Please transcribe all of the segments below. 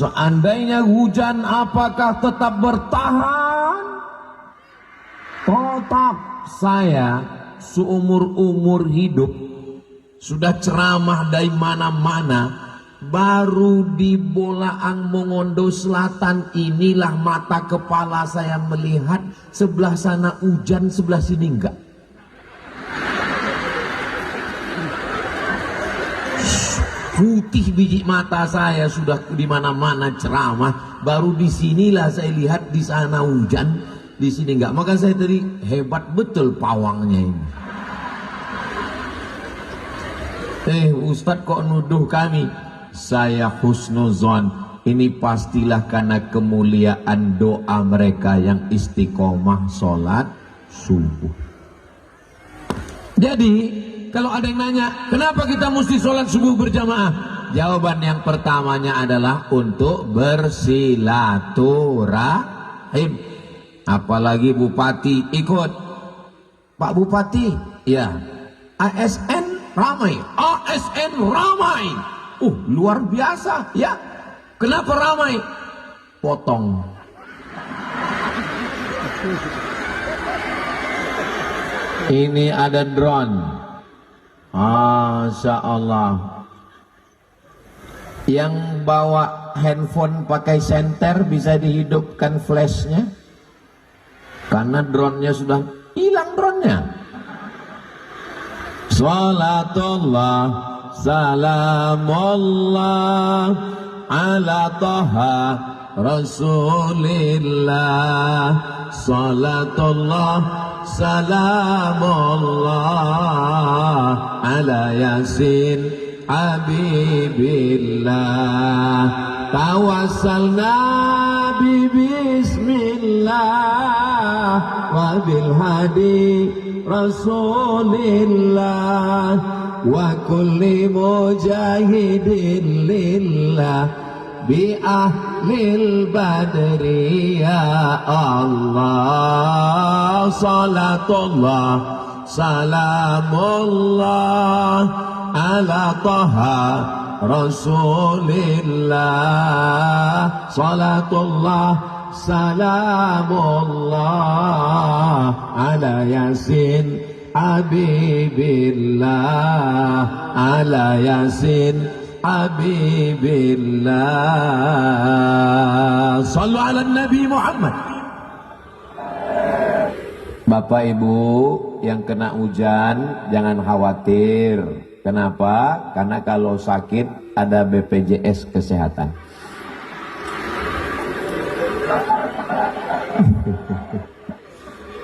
Seandainya hujan, apakah tetap bertahan? Tetap. Saya seumur-umur hidup sudah ceramah dari mana-mana, baru di Bolaang Mongondo Selatan inilah mata kepala saya melihat sebelah sana hujan, sebelah sini enggak. Putih biji mata saya sudah di mana-mana ceramah, baru di sinilah saya lihat di sana hujan, di sini enggak. Maka saya tadi hebat betul pawangnya ini. Ustadz kok nuduh kami? Saya husnuzon. Ini pastilah karena kemuliaan doa mereka yang istiqomah sholat subuh. Jadi kalau ada yang nanya, kenapa kita mesti sholat subuh berjamaah? Jawaban yang pertamanya adalah untuk bersilaturahim. Apalagi bupati ikut. Pak Bupati, ya. ASN ramai. ASN ramai. Luar biasa, ya. Kenapa ramai? Potong. Ini ada drone. Masya Allah. Yang bawa handphone pakai senter bisa dihidupkan flashnya, karena drone-nya sudah hilang drone-nya. Salatullah salamullah ala taha rasulillah. Salatullah salamullah ala yasin habibillah. Tawassalna bi bismillah wa bil hadi rasulillah wa kulli mujahidin lillah bi ahlil badri ya Allah. Salatullah salamullah ala taha rasulillah. Salatullah salamullah ala yasin habibillah. Ala yasin habibillah. Sallu ala Nabi Muhammad. Bapak Ibu yang kena hujan jangan khawatir. Kenapa? Karena kalau sakit ada BPJS Kesehatan.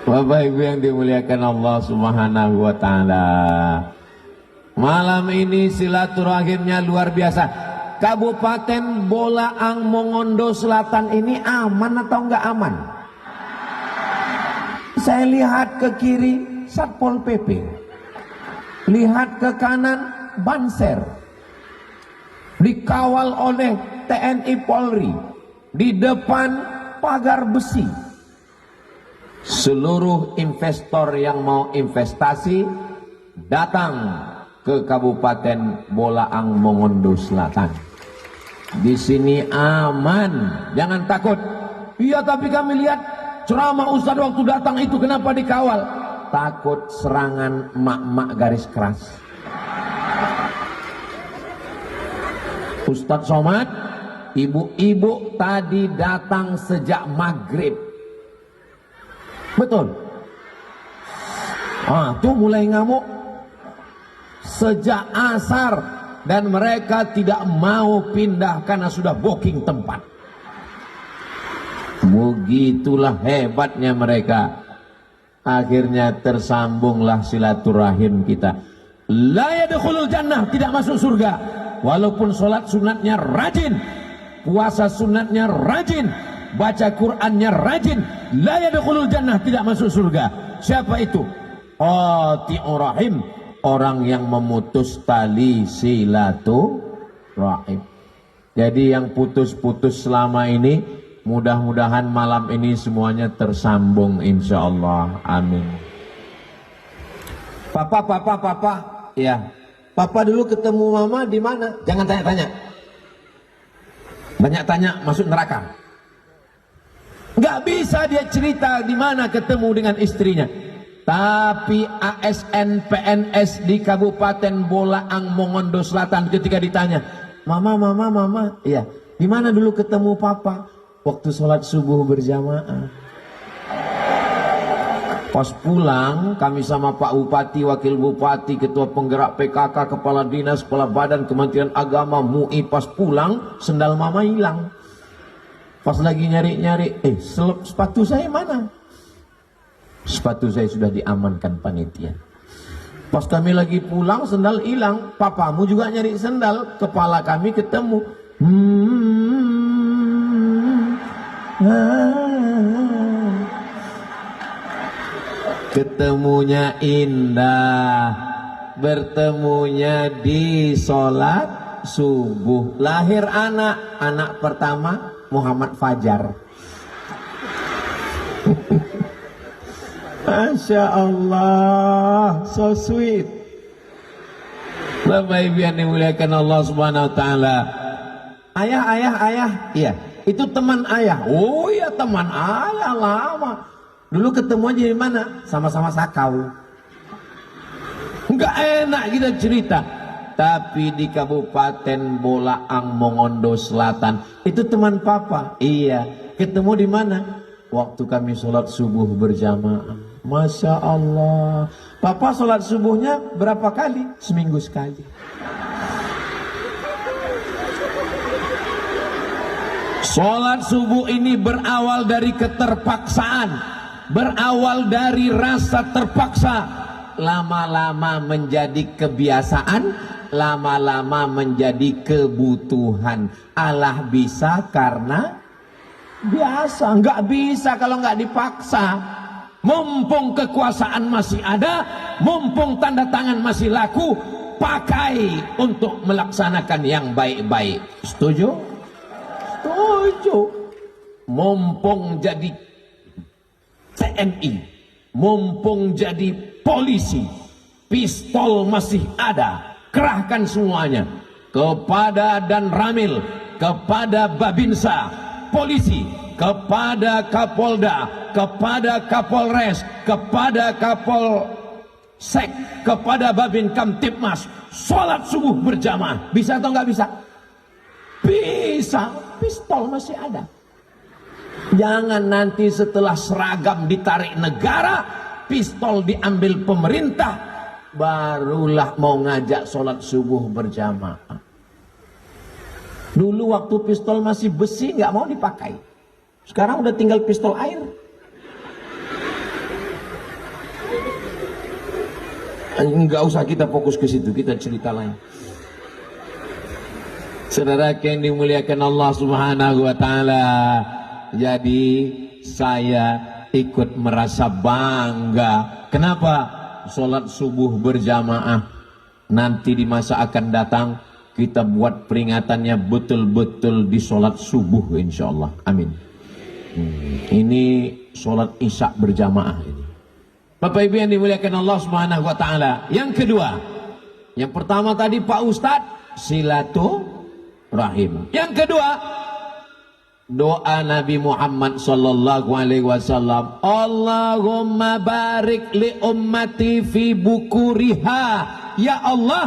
Bapak Ibu yang dimuliakan Allah Subhanahu wa taala. Malam ini silaturahimnya luar biasa. Kabupaten Bolaang Mongondo Selatan ini aman atau enggak aman? Saya lihat ke kiri Satpol PP, lihat ke kanan Banser, dikawal oleh TNI Polri, di depan pagar besi. Seluruh investor yang mau investasi datang ke Kabupaten Bolaang Mongondo Selatan. Di sini aman, jangan takut. Iya, tapi kami lihat ceramah Ustadz waktu datang itu kenapa dikawal? Takut serangan emak-emak garis keras. Ustadz Somad, ibu-ibu tadi datang sejak maghrib. Betul. Tuh mulai ngamuk sejak asar, dan mereka tidak mau pindah karena sudah booking tempat. Begitulah hebatnya mereka. Akhirnya tersambunglah silaturahim kita. La yadkhulul jannah, tidak masuk surga. Walaupun sholat sunatnya rajin, puasa sunatnya rajin, baca Qur'annya rajin, la yadkhulul jannah, tidak masuk surga. Siapa itu? Qati'ur rahim, orang yang memutus tali silaturahim. Jadi yang putus-putus selama ini, mudah-mudahan malam ini semuanya tersambung insyaallah. Amin. Papa. Ya. Papa dulu ketemu mama di mana? Jangan tanya-tanya. Banyak tanya masuk neraka. Nggak bisa dia cerita di mana ketemu dengan istrinya. Tapi ASN PNS di Kabupaten Bolaang Mongondo Selatan ketika ditanya, mama, iya, di mana dulu ketemu papa? Waktu sholat subuh berjamaah. Pas pulang, kami sama Pak Bupati, Wakil Bupati, Ketua Penggerak PKK, Kepala Dinas, Kepala Badan Kementerian Agama, MUI, pas pulang, sendal mama hilang. Pas lagi nyari-nyari, sepatu saya mana? Sepatu saya sudah diamankan panitia. Pas kami lagi pulang, sendal hilang. Papamu juga nyari sendal. Kepala kami ketemu. Ketemunya indah, bertemunya di sholat subuh. Lahir anak pertama Muhammad Fajar. Masya Allah, so sweet. Bapak Ibu yang dimuliakan Allah Subhanahu Wa Taala. Ayah, iya, itu teman ayah. Oh iya, teman ayah lama. Dulu ketemu aja di mana? Sama-sama sakau. Enggak enak kita cerita. Tapi di Kabupaten Bolaang Mongondo Selatan, itu teman papa. Iya, ketemu di mana? Waktu kami sholat subuh berjamaah. Masya Allah. Papa sholat subuhnya berapa kali? Seminggu sekali. Sholat subuh ini berawal dari keterpaksaan, berawal dari rasa terpaksa, lama-lama menjadi kebiasaan, lama-lama menjadi kebutuhan. Allah bisa karena biasa. Nggak bisa kalau nggak dipaksa. Mumpung kekuasaan masih ada, mumpung tanda tangan masih laku, pakai untuk melaksanakan yang baik-baik. Setuju? Setuju. Mumpung jadi TNI, mumpung jadi polisi, pistol masih ada, kerahkan semuanya. Kepada Dan Ramil, kepada Babinsa, polisi, kepada Kapolda, kepada Kapolres, kepada Kapolsek, kepada Babin Kamtipmas, sholat subuh berjamaah. Bisa atau nggak bisa? Bisa. Pistol masih ada. Jangan nanti setelah seragam ditarik negara, pistol diambil pemerintah, barulah mau ngajak sholat subuh berjamaah. Dulu waktu pistol masih besi nggak mau dipakai. Sekarang udah tinggal pistol air. Nggak usah kita fokus ke situ, kita cerita lain. Saudara yang dimuliakan Allah Subhanahu Wa Taala, jadi saya ikut merasa bangga. Kenapa? Sholat subuh berjamaah nanti di masa akan datang kita buat peringatannya betul-betul di sholat subuh, insya Allah. Amin. Ini sholat isya berjamaah ini. Bapak Ibu yang dimuliakan Allah Subhanahu Wa Taala. Yang kedua, yang pertama tadi Pak Ustadz, silaturahim. Yang kedua, doa Nabi Muhammad sallallahu alaihi wasallam, Allahumma barik li ummati fi bukuriha. Ya Allah,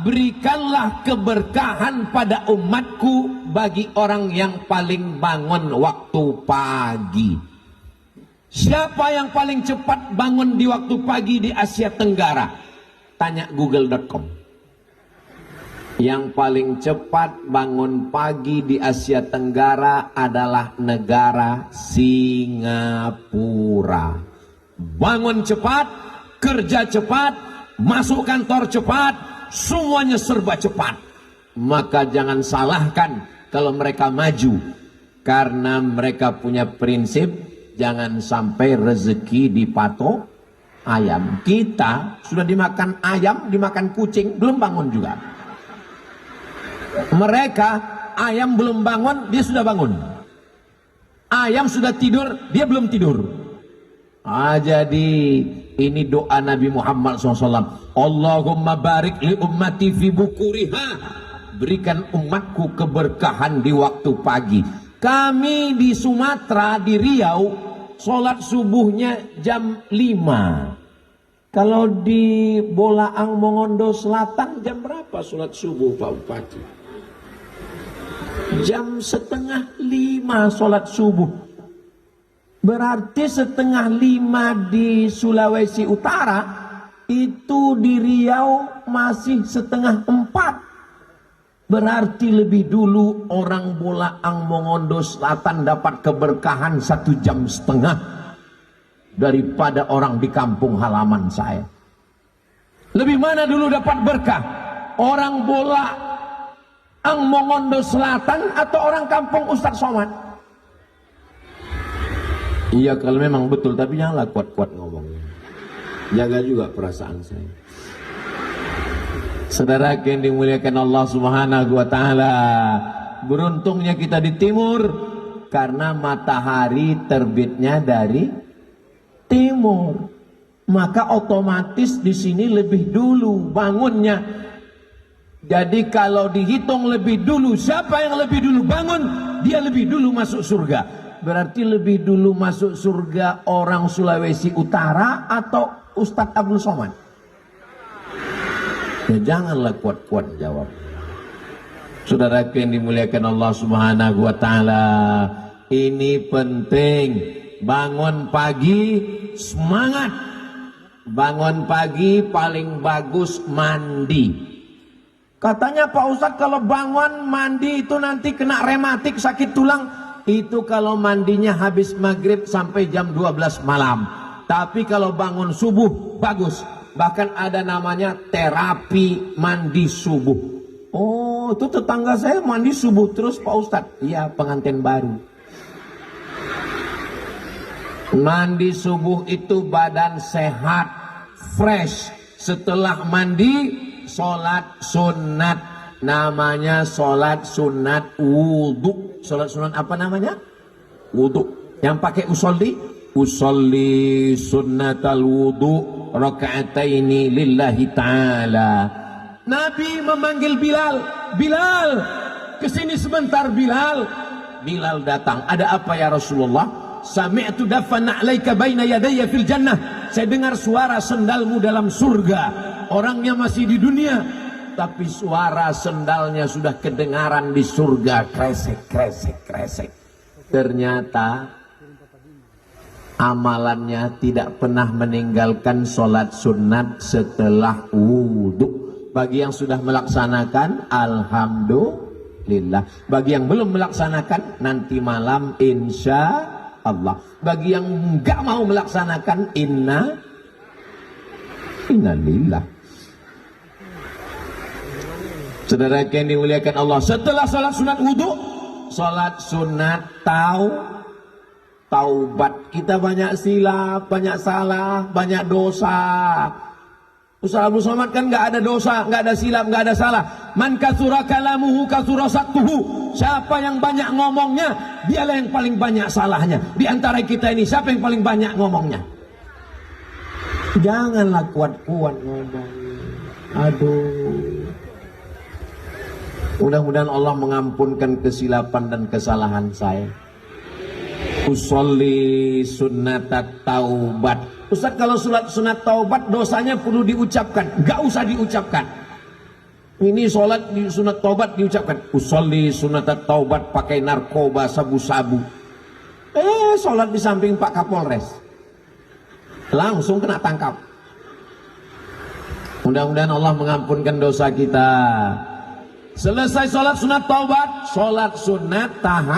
berikanlah keberkahan pada umatku bagi orang yang paling bangun waktu pagi. Siapa yang paling cepat bangun di waktu pagi di Asia Tenggara? Tanya google.com. Yang paling cepat bangun pagi di Asia Tenggara adalah negara Singapura. Bangun cepat, kerja cepat, masuk kantor cepat, semuanya serba cepat. Maka jangan salahkan kalau mereka maju, karena mereka punya prinsip jangan sampai rezeki dipatok ayam. Kita sudah dimakan ayam, dimakan kucing, belum bangun juga. Mereka ayam belum bangun, dia sudah bangun. Ayam sudah tidur, dia belum tidur. Jadi ini doa Nabi Muhammad SAW. Allahumma barik li ummati fi bukuriha. berikan umatku keberkahan di waktu pagi. Kami di Sumatera, di Riau, sholat subuhnya jam 5. Kalau di Bolaang Mongondo Selatan jam berapa sholat subuh Pak Bupati? Jam 4:30 sholat subuh. Berarti 4:30 di Sulawesi Utara, itu di Riau masih 3:30. Berarti lebih dulu orang Bolaang Mongondo Selatan dapat keberkahan 1,5 jam daripada orang di kampung halaman saya. Lebih mana dulu dapat berkah? Orang Bolaang Mongondo Selatan atau orang kampung Ustadz Somad? Iya kalau memang betul, tapi janganlah kuat-kuat ngomongnya. Jaga juga perasaan saya. Saudara yang dimuliakan Allah Subhanahu wa taala, beruntungnya kita di timur karena matahari terbitnya dari timur. Maka otomatis di sini lebih dulu bangunnya. Jadi kalau dihitung lebih dulu, siapa yang lebih dulu bangun, dia lebih dulu masuk surga. Berarti lebih dulu masuk surga orang Sulawesi Utara atau Ustadz Abdul Somad? Ya janganlah kuat-kuat jawab. Saudara yang dimuliakan Allah Subhanahu wa taala, ini penting. Bangun pagi semangat. Bangun pagi paling bagus mandi. Katanya Pak Ustadz kalau bangun mandi itu nanti kena rematik, sakit tulang. Itu kalau mandinya habis maghrib sampai jam 12 malam. Tapi kalau bangun subuh bagus. Bahkan ada namanya terapi mandi subuh. Oh, itu tetangga saya mandi subuh terus Pak Ustadz. Iya, pengantin baru. Mandi subuh itu badan sehat, fresh. Setelah mandi, sholat sunat. Namanya sholat sunat wudhu. Sholat sunat apa namanya? Wudhu. Yang pakai usolli? Usolli sunnatal wudhu raka'ataini lillahi ta'ala. Nabi memanggil Bilal. Bilal, kesini sebentar Bilal. Bilal datang. Ada apa ya Rasulullah? Sami'tu dafan na'laika baina yadayya fil jannah. Saya dengar suara sendalmu dalam surga. Orangnya masih di dunia, tapi suara sendalnya sudah kedengaran di surga. Kresek, kresek, kresek. Ternyata amalannya tidak pernah meninggalkan sholat sunat setelah wudhu. Bagi yang sudah melaksanakan, alhamdulillah. Bagi yang belum melaksanakan, nanti malam insya Allah. Bagi yang enggak mau melaksanakan, innalillah. Saudara yang dimuliakan Allah, setelah sholat sunat wudhu, sholat sunat taubat. Kita banyak silap, banyak salah, banyak dosa. Ustaz Abdul Somad kan nggak ada dosa, nggak ada silap, nggak ada salah. Man kasura kalamuhu kasura saktuhu. Siapa yang banyak ngomongnya, dialah yang paling banyak salahnya. Di antara kita ini siapa yang paling banyak ngomongnya? Janganlah kuat-kuat ngomong. Aduh. Mudah-mudahan Allah mengampunkan kesilapan dan kesalahan saya. Usolli sunnatat taubat. Ustaz, kalau sunat taubat dosanya perlu diucapkan? Gak usah diucapkan. Ini sholat di sunat taubat diucapkan. Usolli sunnatat taubat pakai narkoba sabu-sabu. Sholat di samping Pak Kapolres. Langsung kena tangkap. Mudah-mudahan Allah mengampunkan dosa kita. Selesai sholat sunat taubat, sholat sunat tahajud.